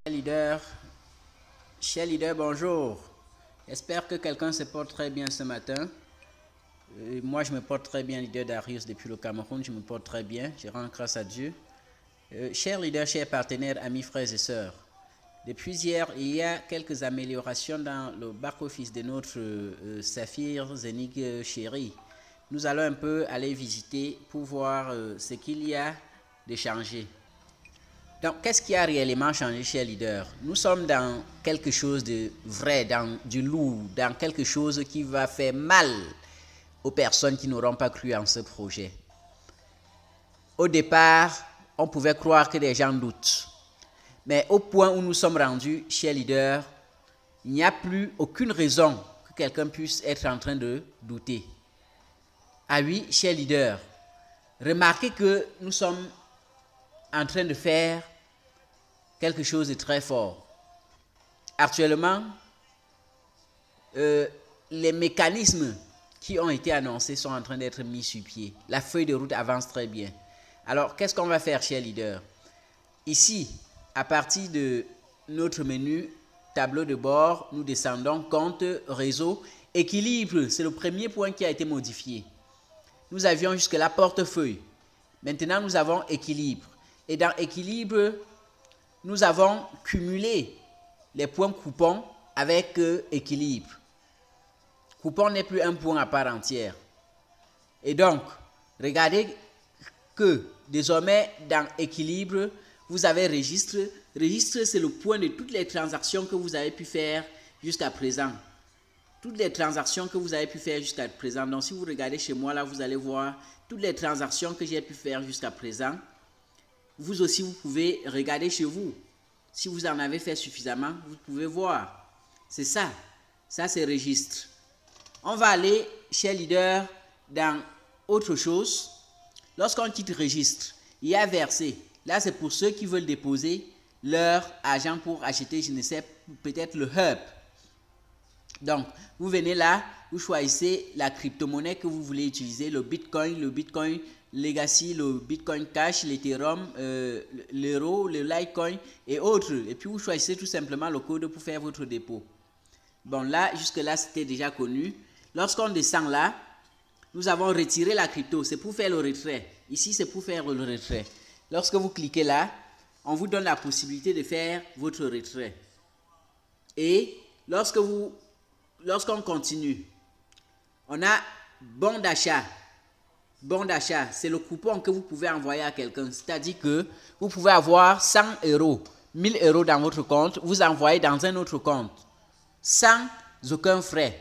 Leader, cher leader, bonjour. J'espère que quelqu'un se porte très bien ce matin. Moi, je me porte très bien, leader Darius, depuis le Cameroun. Je me porte très bien. Je rends grâce à Dieu. Chers leaders, chers partenaires, amis, frères et sœurs, depuis hier, il y a quelques améliorations dans le back-office de notre Saphir Zenig chéri. Nous allons un peu aller visiter pour voir ce qu'il y a de changé. Donc, qu'est-ce qui a réellement changé chez Leader? Nous sommes dans quelque chose de vrai, dans du lourd, dans quelque chose qui va faire mal aux personnes qui n'auront pas cru en ce projet. Au départ, on pouvait croire que des gens doutent. Mais au point où nous sommes rendus chez Leader, il n'y a plus aucune raison que quelqu'un puisse être en train de douter. Ah oui, chez Leader, remarquez que nous sommes en train de faire quelque chose de très fort. Actuellement, les mécanismes qui ont été annoncés sont en train d'être mis sur pied. La feuille de route avance très bien. Alors, qu'est-ce qu'on va faire, cher leader? Ici, à partir de notre menu tableau de bord, nous descendons compte, réseau, équilibre. C'est le premier point qui a été modifié. Nous avions jusque-là portefeuille. Maintenant, nous avons équilibre. Et dans équilibre, nous avons cumulé les points coupons avec équilibre. Coupon n'est plus un point à part entière. Et donc, regardez que désormais, dans équilibre, vous avez registre. Registre, c'est le point de toutes les transactions que vous avez pu faire jusqu'à présent. Toutes les transactions que vous avez pu faire jusqu'à présent. Donc, si vous regardez chez moi, là, vous allez voir toutes les transactions que j'ai pu faire jusqu'à présent. Vous aussi, vous pouvez regarder chez vous. Si vous en avez fait suffisamment, vous pouvez voir. C'est ça. Ça, c'est registre. On va aller chez Leader dans autre chose. Lorsqu'on quitte registre, il y a versé. Là, c'est pour ceux qui veulent déposer leur argent pour acheter, je ne sais, peut-être le hub. Donc, vous venez là, vous choisissez la crypto-monnaie que vous voulez utiliser, le Bitcoin Legacy, le Bitcoin Cash, l'Ethereum, l'Euro, le Litecoin et autres. Et puis, vous choisissez tout simplement le code pour faire votre dépôt. Bon, là, jusque-là, c'était déjà connu. Lorsqu'on descend là, nous avons retiré la crypto. C'est pour faire le retrait. Ici, c'est pour faire le retrait. Lorsque vous cliquez là, on vous donne la possibilité de faire votre retrait. Et lorsqu'on continue, on a bon d'achat. Bon d'achat, c'est le coupon que vous pouvez envoyer à quelqu'un. C'est-à-dire que vous pouvez avoir 100 euros, 1000 euros dans votre compte, vous envoyez dans un autre compte, sans aucun frais.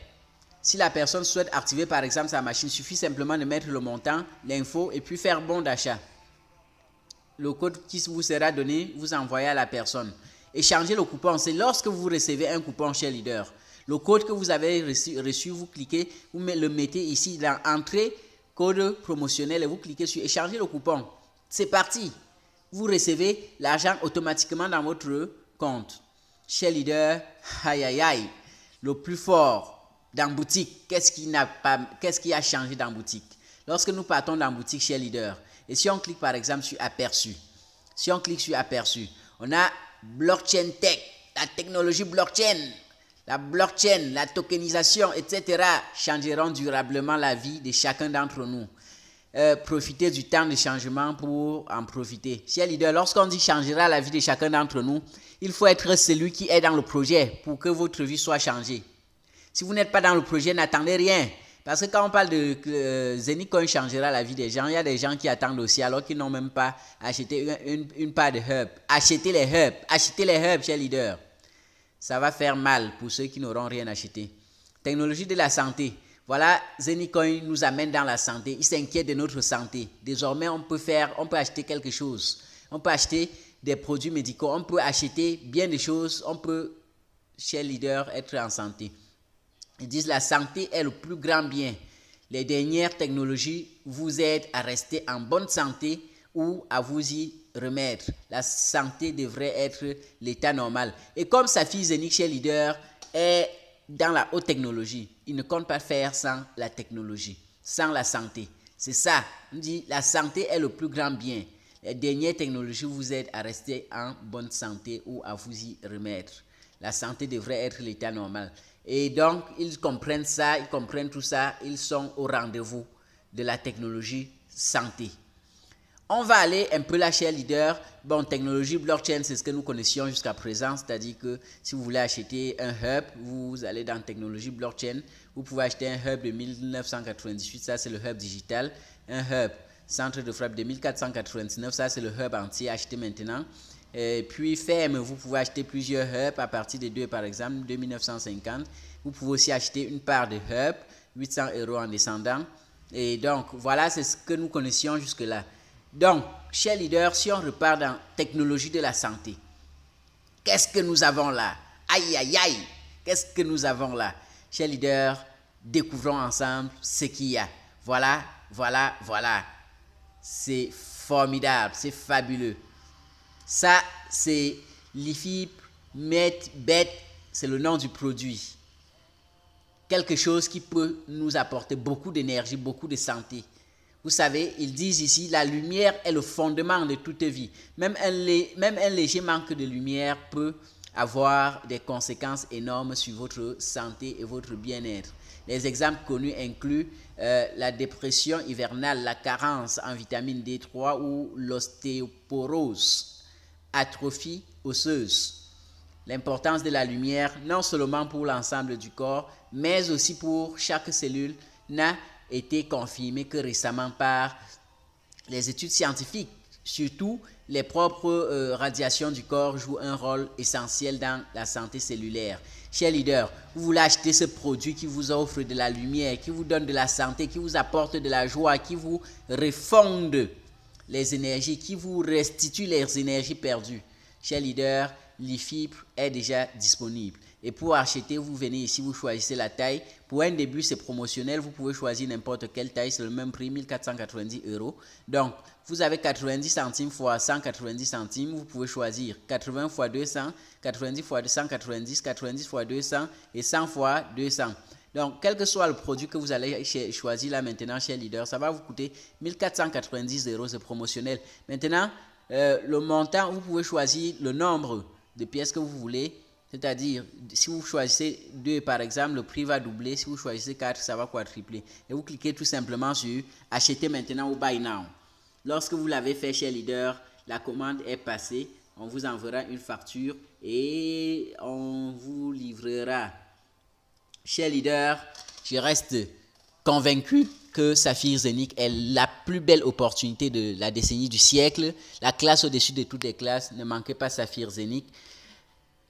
Si la personne souhaite activer par exemple sa machine, il suffit simplement de mettre le montant, l'info et puis faire bon d'achat. Le code qui vous sera donné, vous envoyez à la personne. Échanger le coupon, c'est lorsque vous recevez un coupon chez Leader. Le code que vous avez reçu, vous cliquez, vous le mettez ici dans Entrée, code promotionnel et vous cliquez sur Échanger le coupon. C'est parti. Vous recevez l'argent automatiquement dans votre compte. Chez Leader, aïe aïe aïe, le plus fort dans boutique, qu'est-ce qui a changé dans boutique? Lorsque nous partons dans boutique chez Leader, et si on clique par exemple sur Aperçu, si on clique sur Aperçu, on a Blockchain Tech, la technologie blockchain, la blockchain, la tokenisation, etc. changeront durablement la vie de chacun d'entre nous. Profitez du temps de changement pour en profiter. Chez Leader, lorsqu'on dit changera la vie de chacun d'entre nous, il faut être celui qui est dans le projet pour que votre vie soit changée. Si vous n'êtes pas dans le projet, n'attendez rien. Parce que quand on parle de Zenycoin changera la vie des gens, il y a des gens qui attendent aussi alors qu'ils n'ont même pas acheté une part de hub. Achetez les hubs chez Leader. Ça va faire mal pour ceux qui n'auront rien acheté. Technologie de la santé. Voilà, Zenycoin nous amène dans la santé. Il s'inquiète de notre santé. Désormais, on peut acheter quelque chose. On peut acheter des produits médicaux. On peut acheter bien des choses. On peut, chez Leader, être en santé. Ils disent la santé est le plus grand bien. Les dernières technologies vous aident à rester en bonne santé ou à vous y remettre. La santé devrait être l'état normal. Et comme Saphir Zenig chez Leader est dans la haute technologie, il ne compte pas faire sans la technologie, sans la santé. C'est ça. On dit la santé est le plus grand bien. Les dernières technologies vous aident à rester en bonne santé ou à vous y remettre. La santé devrait être l'état normal. Et donc, ils comprennent ça, ils comprennent tout ça, ils sont au rendez-vous de la technologie santé. On va aller un peu là, chers leaders. Bon, technologie blockchain, c'est ce que nous connaissions jusqu'à présent. C'est-à-dire que si vous voulez acheter un hub, vous allez dans technologie blockchain. Vous pouvez acheter un hub de 1998, ça c'est le hub digital. Un hub centre de frappe de 1499, ça c'est le hub entier acheté maintenant. Et puis ferme, vous pouvez acheter plusieurs hubs à partir de 2 par exemple, 2950. Vous pouvez aussi acheter une part de hub, 800 € en descendant. Et donc, voilà, c'est ce que nous connaissions jusque-là. Donc, chers leaders, si on repart dans technologie de la santé, qu'est-ce que nous avons là? Aïe, aïe, aïe! Qu'est-ce que nous avons là? Chers leaders, découvrons ensemble ce qu'il y a. Voilà, voilà, voilà. C'est formidable, c'est fabuleux. Ça, c'est l'IFIP MedBet, c'est le nom du produit. Quelque chose qui peut nous apporter beaucoup d'énergie, beaucoup de santé. Vous savez, ils disent ici, la lumière est le fondement de toute vie. Même un léger manque de lumière peut avoir des conséquences énormes sur votre santé et votre bien-être. Les exemples connus incluent la dépression hivernale, la carence en vitamine D3 ou l'ostéoporose, atrophie osseuse. L'importance de la lumière, non seulement pour l'ensemble du corps, mais aussi pour chaque cellule, n'a été confirmée que récemment par les études scientifiques. Surtout, les propres radiations du corps jouent un rôle essentiel dans la santé cellulaire. Chers leaders, vous voulez acheter ce produit qui vous offre de la lumière, qui vous donne de la santé, qui vous apporte de la joie, qui vous refonde les énergies, qui vous restitue les énergies perdues. Chers leaders, l'IFIP est déjà disponible. Et pour acheter, vous venez ici, vous choisissez la taille. Pour un début, c'est promotionnel. Vous pouvez choisir n'importe quelle taille. C'est le même prix, 1490 €. Donc, vous avez 90 centimes fois 190 centimes. Vous pouvez choisir 80 fois 200, 90 fois 290, 90 fois 200 et 100 fois 200. Donc, quel que soit le produit que vous allez choisir là maintenant chez Leader, ça va vous coûter 1490 €. C'est promotionnel. Maintenant, le montant, vous pouvez choisir le nombre de pièces que vous voulez. C'est-à-dire, si vous choisissez 2 par exemple, le prix va doubler. Si vous choisissez 4, ça va quadrupler. Et vous cliquez tout simplement sur acheter maintenant ou buy now. Lorsque vous l'avez fait chez Leader, la commande est passée. On vous enverra une facture et on vous livrera. Chez Leader, je reste convaincu que Saphir Zenith est la plus belle opportunité de la décennie du siècle. La classe au-dessus de toutes les classes. Ne manquez pas Saphir Zenith.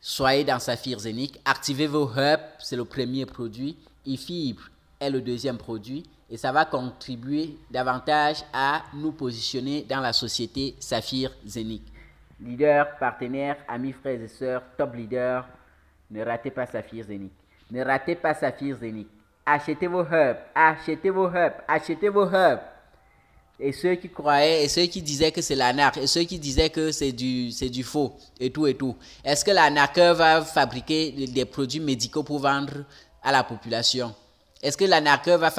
Soyez dans Saphir Zenith, activez vos hubs, c'est le premier produit. IFIP est le deuxième produit et ça va contribuer davantage à nous positionner dans la société Saphir Zenith. Leaders, partenaires, amis, frères et sœurs, top leaders, ne ratez pas Saphir Zenith. Ne ratez pas Saphir Zenith. Achetez vos hubs, achetez vos hubs, achetez vos hubs. Et ceux qui croyaient, et ceux qui disaient que c'est l'arnaque, et ceux qui disaient que c'est du faux, et tout et tout. Est-ce que l'arnaqueur va fabriquer des produits médicaux pour vendre à la population? Est-ce que l'arnaqueur va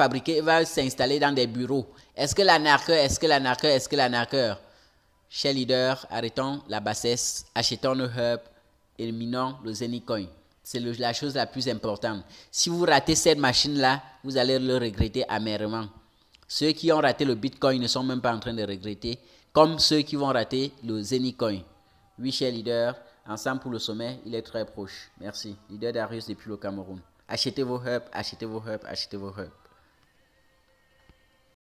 s'installer dans des bureaux? Est-ce que l'arnaqueur? Chers leaders, arrêtons la bassesse, achetons nos hubs, éliminons le Zenicoin. C'est la chose la plus importante. Si vous ratez cette machine-là, vous allez le regretter amèrement. Ceux qui ont raté le Bitcoin ne sont même pas en train de regretter, comme ceux qui vont rater le Zenicoin. Oui, chers leaders, ensemble pour le sommet, il est très proche. Merci. Leader Darius depuis le Cameroun. Achetez vos hubs, achetez vos hubs, achetez vos hubs.